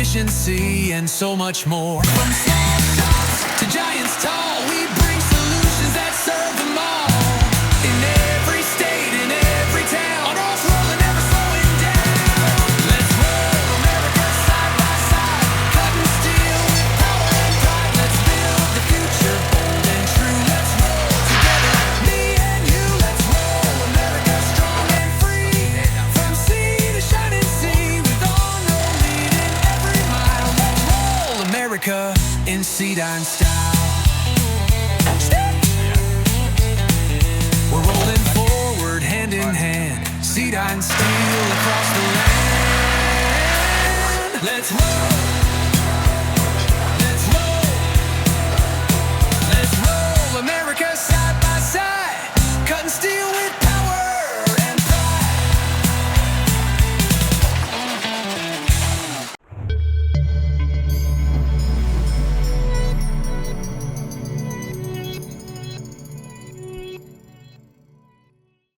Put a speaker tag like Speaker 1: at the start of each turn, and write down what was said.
Speaker 1: efficiency, and so much more. From small shops to giants tall, we bring solutions that serve them all. In every state, in every town, ONROLL's rolling, never slowing down. Let's roll America side by side, cutting steel with power and pride. Let's build the future bold and true. Let's roll together, me and you. Let's roll America strong and free. From sea to shining sea, with ONROLL leading every mile. Let's roll America in CIDAN style. We're rolling forward hand in hand, CIDAN steel